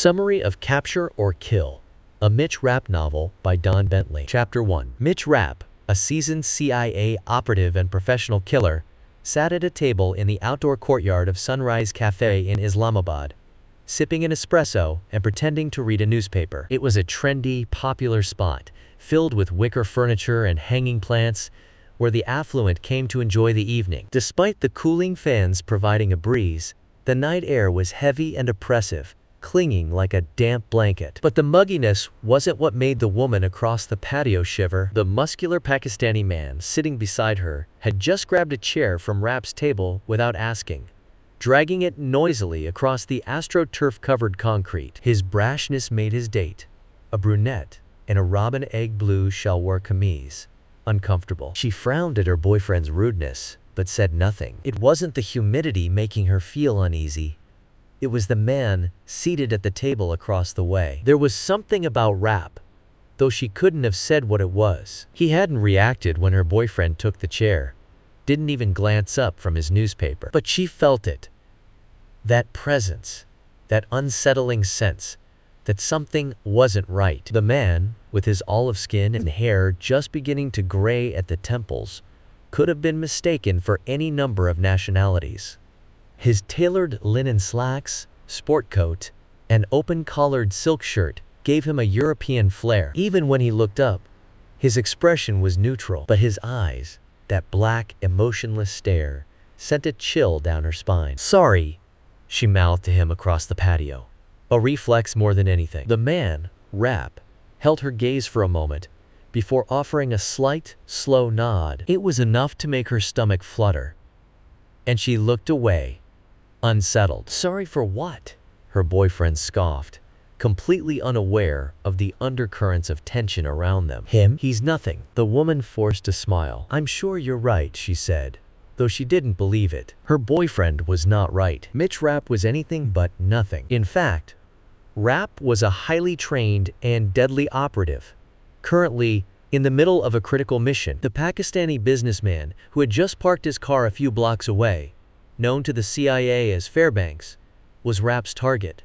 Summary of Capture or Kill, a Mitch Rapp novel by Bentley. Chapter 1. Mitch Rapp, a seasoned CIA operative and professional killer, sat at a table in the outdoor courtyard of Sunrise Cafe in Islamabad, sipping an espresso and pretending to read a newspaper. It was a trendy, popular spot, filled with wicker furniture and hanging plants, where the affluent came to enjoy the evening. Despite the cooling fans providing a breeze, the night air was heavy and oppressive, clinging like a damp blanket. But the mugginess wasn't what made the woman across the patio shiver. The muscular Pakistani man sitting beside her had just grabbed a chair from Rapp's table without asking, dragging it noisily across the astroturf-covered concrete. His brashness made his date, a brunette in a robin egg blue shalwar kameez, uncomfortable. She frowned at her boyfriend's rudeness, but said nothing. It wasn't the humidity making her feel uneasy. It was the man seated at the table across the way. There was something about Rapp, though she couldn't have said what it was. He hadn't reacted when her boyfriend took the chair, didn't even glance up from his newspaper. But she felt it. That presence, that unsettling sense that something wasn't right. The man, with his olive skin and hair just beginning to gray at the temples, could have been mistaken for any number of nationalities. His tailored linen slacks, sport coat, and open-collared silk shirt gave him a European flair. Even when he looked up, his expression was neutral, but his eyes, that black, emotionless stare, sent a chill down her spine. "Sorry," she mouthed to him across the patio, a reflex more than anything. The man, Rapp, held her gaze for a moment before offering a slight, slow nod. It was enough to make her stomach flutter, and she looked away, unsettled. "Sorry for what?" her boyfriend scoffed, completely unaware of the undercurrents of tension around them. "Him? He's nothing." The woman forced a smile. "I'm sure you're right," she said, though she didn't believe it. Her boyfriend was not right. Mitch Rapp was anything but nothing. In fact, Rapp was a highly trained and deadly operative, currently in the middle of a critical mission. The Pakistani businessman who had just parked his car a few blocks away, known to the CIA as Fairbanks, was Rapp's target.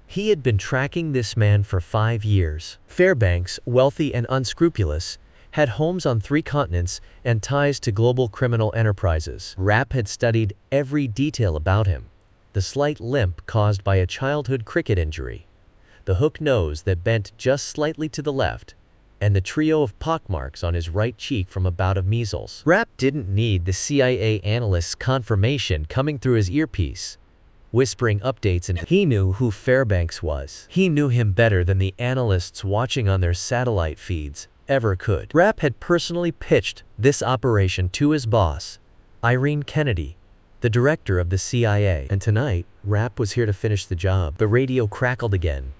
He had been tracking this man for 5 years. Fairbanks, wealthy and unscrupulous, had homes on 3 continents and ties to global criminal enterprises. Rapp had studied every detail about him: the slight limp caused by a childhood cricket injury, the hook nose that bent just slightly to the left, and the trio of pockmarks on his right cheek from a bout of measles. Rapp didn't need the CIA analyst's confirmation coming through his earpiece, whispering updates, and he knew who Fairbanks was. He knew him better than the analysts watching on their satellite feeds ever could. Rapp had personally pitched this operation to his boss, Irene Kennedy, the director of the CIA. And tonight, Rapp was here to finish the job. The radio crackled again,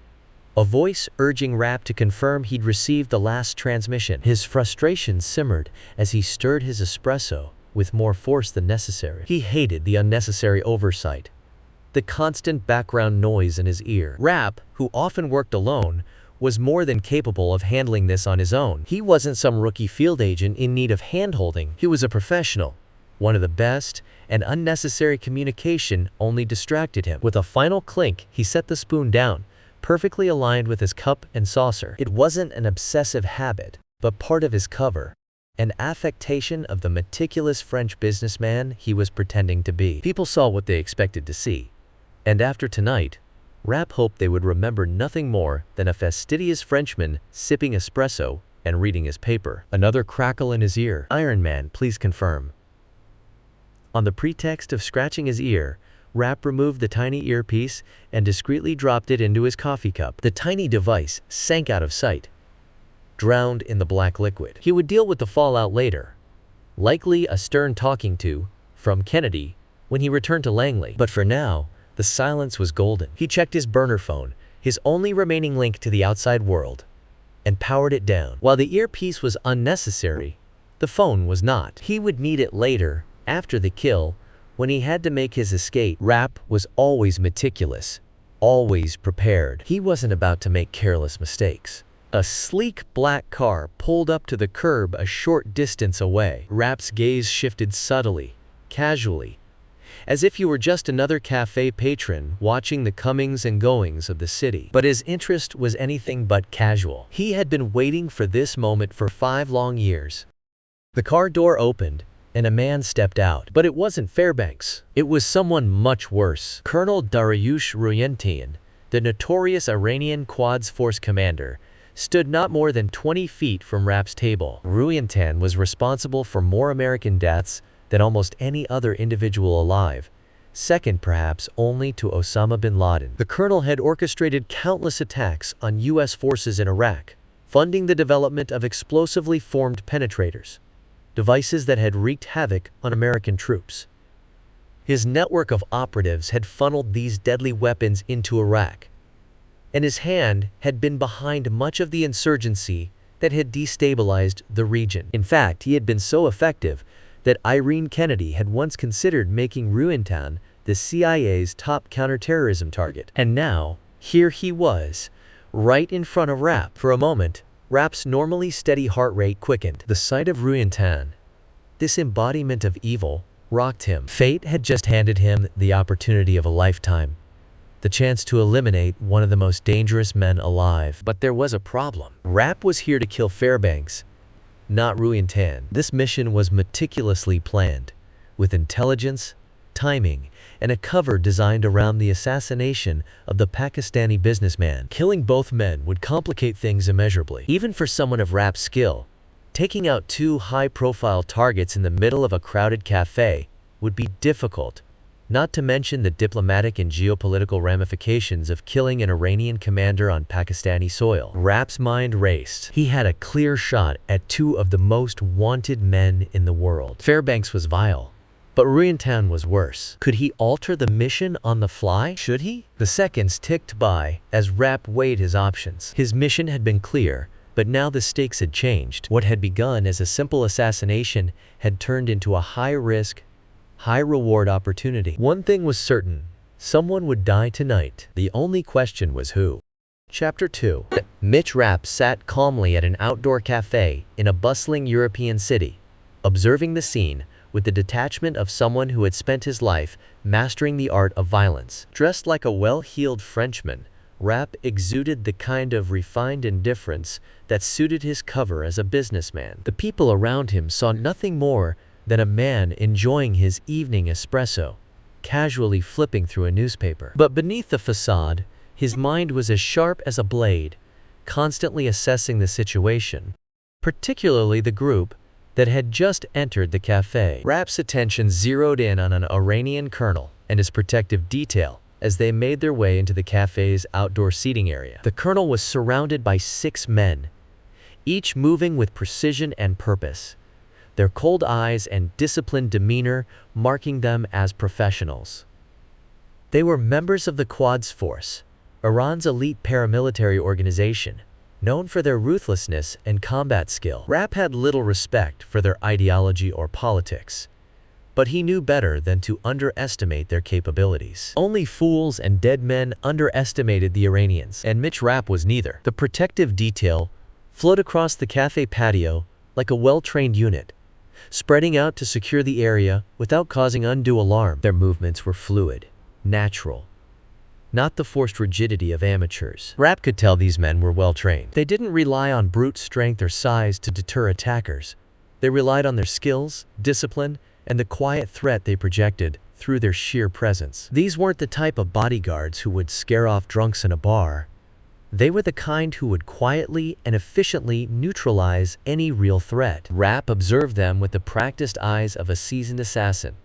a voice urging Rapp to confirm he'd received the last transmission. His frustration simmered as he stirred his espresso with more force than necessary. He hated the unnecessary oversight, the constant background noise in his ear. Rapp, who often worked alone, was more than capable of handling this on his own. He wasn't some rookie field agent in need of hand-holding. He was a professional, one of the best, and unnecessary communication only distracted him. With a final clink, he set the spoon down, perfectly aligned with his cup and saucer. It wasn't an obsessive habit, but part of his cover, an affectation of the meticulous French businessman he was pretending to be. People saw what they expected to see, and after tonight, Rapp hoped they would remember nothing more than a fastidious Frenchman sipping espresso and reading his paper. Another crackle in his ear. "Iron Man, please confirm." On the pretext of scratching his ear, Rapp removed the tiny earpiece and discreetly dropped it into his coffee cup. The tiny device sank out of sight, drowned in the black liquid. He would deal with the fallout later, likely a stern talking to from Kennedy when he returned to Langley. But for now, the silence was golden. He checked his burner phone, his only remaining link to the outside world, and powered it down. While the earpiece was unnecessary, the phone was not. He would need it later, after the kill, when he had to make his escape. Rapp was always meticulous, always prepared. He wasn't about to make careless mistakes. A sleek black car pulled up to the curb a short distance away. Rapp's gaze shifted subtly, casually, as if you were just another cafe patron watching the comings and goings of the city. But his interest was anything but casual. He had been waiting for this moment for 5 long years. The car door opened, and a man stepped out. But it wasn't Fairbanks. It was someone much worse. Colonel Dariush Ruyentian, the notorious Iranian Quds Force commander, stood not more than 20 feet from Rapp's table. Ruyentian was responsible for more American deaths than almost any other individual alive, second perhaps only to Osama bin Laden. The colonel had orchestrated countless attacks on U.S. forces in Iraq, funding the development of explosively formed penetrators, devices that had wreaked havoc on American troops. His network of operatives had funneled these deadly weapons into Iraq, and his hand had been behind much of the insurgency that had destabilized the region. In fact, he had been so effective that Irene Kennedy had once considered making Ruyentian the CIA's top counterterrorism target. And now, here he was, right in front of Rapp. For a moment, Rapp's normally steady heart rate quickened. The sight of Ruyentian, this embodiment of evil, rocked him. Fate had just handed him the opportunity of a lifetime, the chance to eliminate one of the most dangerous men alive. But there was a problem. Rapp was here to kill Fairbanks, not Ruyentian. This mission was meticulously planned, with intelligence, timing, and a cover designed around the assassination of the Pakistani businessman. Killing both men would complicate things immeasurably. Even for someone of Rapp's skill, taking out 2 high-profile targets in the middle of a crowded cafe would be difficult, not to mention the diplomatic and geopolitical ramifications of killing an Iranian commander on Pakistani soil. Rapp's mind raced. He had a clear shot at 2 of the most wanted men in the world. Fairbanks was vile, but Ruyentian was worse. Could he alter the mission on the fly? Should he? The seconds ticked by as Rapp weighed his options. His mission had been clear, but now the stakes had changed. What had begun as a simple assassination had turned into a high-risk, high-reward opportunity. One thing was certain: someone would die tonight. The only question was who. Chapter 2. Mitch Rapp sat calmly at an outdoor cafe in a bustling European city, observing the scene with the detachment of someone who had spent his life mastering the art of violence. Dressed like a well-heeled Frenchman, Rapp exuded the kind of refined indifference that suited his cover as a businessman. The people around him saw nothing more than a man enjoying his evening espresso, casually flipping through a newspaper. But beneath the facade, his mind was as sharp as a blade, constantly assessing the situation, particularly the group that had just entered the cafe. Rapp's attention zeroed in on an Iranian colonel and his protective detail as they made their way into the cafe's outdoor seating area. The colonel was surrounded by 6 men, each moving with precision and purpose, their cold eyes and disciplined demeanor marking them as professionals. They were members of the Quds Force, Iran's elite paramilitary organization, known for their ruthlessness and combat skill. Rapp had little respect for their ideology or politics, but he knew better than to underestimate their capabilities. Only fools and dead men underestimated the Iranians, and Mitch Rapp was neither. The protective detail flowed across the cafe patio like a well-trained unit, spreading out to secure the area without causing undue alarm. Their movements were fluid, natural, not the forced rigidity of amateurs. Rapp could tell these men were well-trained. They didn't rely on brute strength or size to deter attackers. They relied on their skills, discipline, and the quiet threat they projected through their sheer presence. These weren't the type of bodyguards who would scare off drunks in a bar. They were the kind who would quietly and efficiently neutralize any real threat. Rapp observed them with the practiced eyes of a seasoned assassin,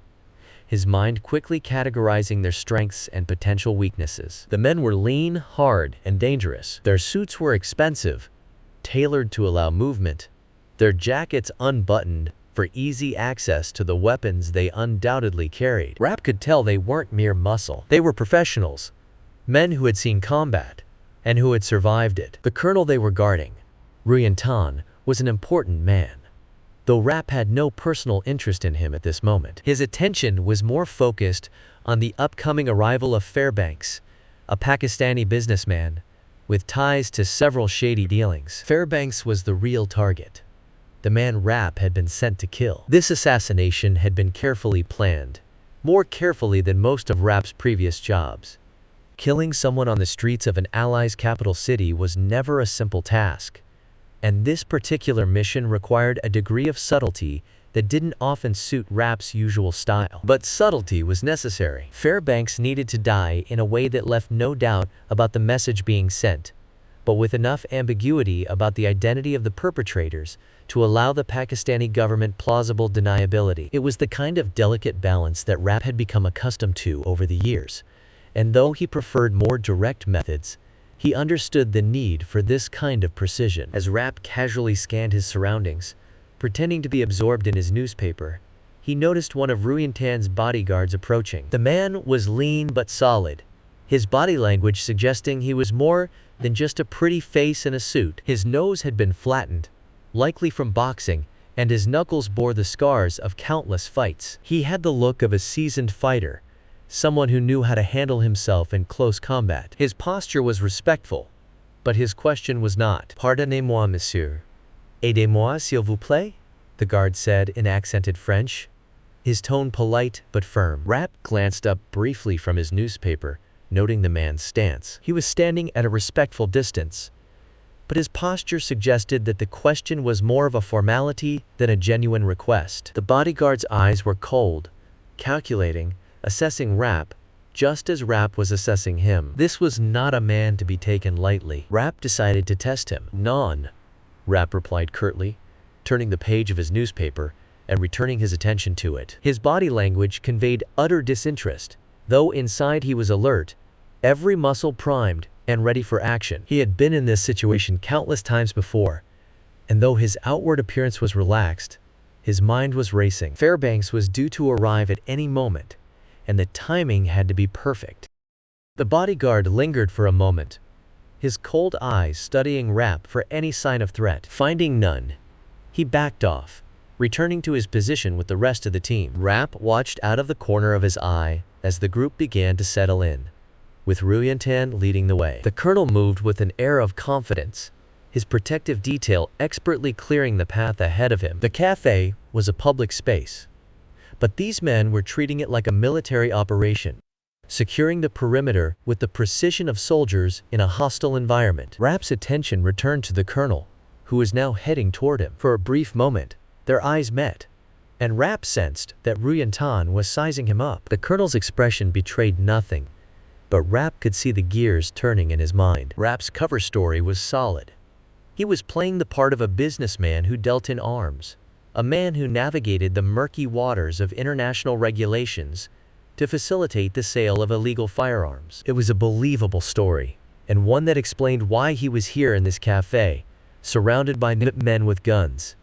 his mind quickly categorizing their strengths and potential weaknesses. The men were lean, hard, and dangerous. Their suits were expensive, tailored to allow movement, their jackets unbuttoned for easy access to the weapons they undoubtedly carried. Rapp could tell they weren't mere muscle. They were professionals, men who had seen combat, and who had survived it. The colonel they were guarding, Ruyentian, was an important man, though Rapp had no personal interest in him at this moment. His attention was more focused on the upcoming arrival of Fairbanks, a Pakistani businessman with ties to several shady dealings. Fairbanks was the real target, the man Rapp had been sent to kill. This assassination had been carefully planned, more carefully than most of Rapp's previous jobs. Killing someone on the streets of an ally's capital city was never a simple task, and this particular mission required a degree of subtlety that didn't often suit Rapp's usual style. But subtlety was necessary. Fairbanks needed to die in a way that left no doubt about the message being sent, but with enough ambiguity about the identity of the perpetrators to allow the Pakistani government plausible deniability. It was the kind of delicate balance that Rapp had become accustomed to over the years, and though he preferred more direct methods, he understood the need for this kind of precision. As Rapp casually scanned his surroundings, pretending to be absorbed in his newspaper, he noticed one of Ruyan Tan's bodyguards approaching. The man was lean but solid, his body language suggesting he was more than just a pretty face in a suit. His nose had been flattened, likely from boxing, and his knuckles bore the scars of countless fights. He had the look of a seasoned fighter, someone who knew how to handle himself in close combat. His posture was respectful, but his question was not. "Pardonnez-moi, monsieur. Aidez-moi, s'il vous plaît," the guard said in accented French, his tone polite but firm. Rapp glanced up briefly from his newspaper, noting the man's stance. He was standing at a respectful distance, but his posture suggested that the question was more of a formality than a genuine request. The bodyguard's eyes were cold, calculating, assessing Rapp, just as Rapp was assessing him. This was not a man to be taken lightly. Rapp decided to test him. "Non," Rapp replied curtly, turning the page of his newspaper and returning his attention to it. His body language conveyed utter disinterest, though inside he was alert, every muscle primed and ready for action. He had been in this situation countless times before, and though his outward appearance was relaxed, his mind was racing. Fairbanks was due to arrive at any moment, and the timing had to be perfect. The bodyguard lingered for a moment, his cold eyes studying Rapp for any sign of threat. Finding none, he backed off, returning to his position with the rest of the team. Rapp watched out of the corner of his eye as the group began to settle in, with Ruyan Tan leading the way. The colonel moved with an air of confidence, his protective detail expertly clearing the path ahead of him. The cafe was a public space, but these men were treating it like a military operation, securing the perimeter with the precision of soldiers in a hostile environment. Rapp's attention returned to the colonel, who was now heading toward him. For a brief moment, their eyes met, and Rapp sensed that Ruyan Tan was sizing him up. The colonel's expression betrayed nothing, but Rapp could see the gears turning in his mind. Rapp's cover story was solid. He was playing the part of a businessman who dealt in arms, a man who navigated the murky waters of international regulations to facilitate the sale of illegal firearms. It was a believable story, and one that explained why he was here in this cafe, surrounded by men with guns.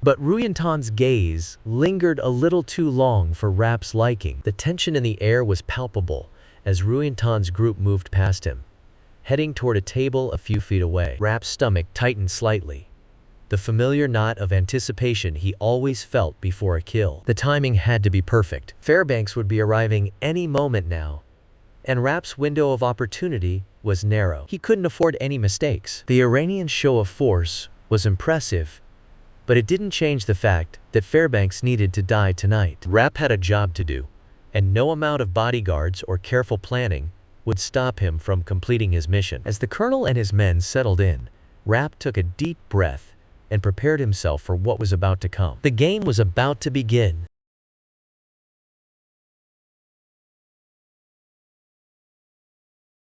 But Ruyan Tan's gaze lingered a little too long for Rapp's liking. The tension in the air was palpable as Ruyan Tan's group moved past him, heading toward a table a few feet away. Rapp's stomach tightened slightly, the familiar knot of anticipation he always felt before a kill. The timing had to be perfect. Fairbanks would be arriving any moment now, and Rapp's window of opportunity was narrow. He couldn't afford any mistakes. The Iranian show of force was impressive, but it didn't change the fact that Fairbanks needed to die tonight. Rapp had a job to do, and no amount of bodyguards or careful planning would stop him from completing his mission. As the colonel and his men settled in, Rapp took a deep breath and prepared himself for what was about to come. The game was about to begin.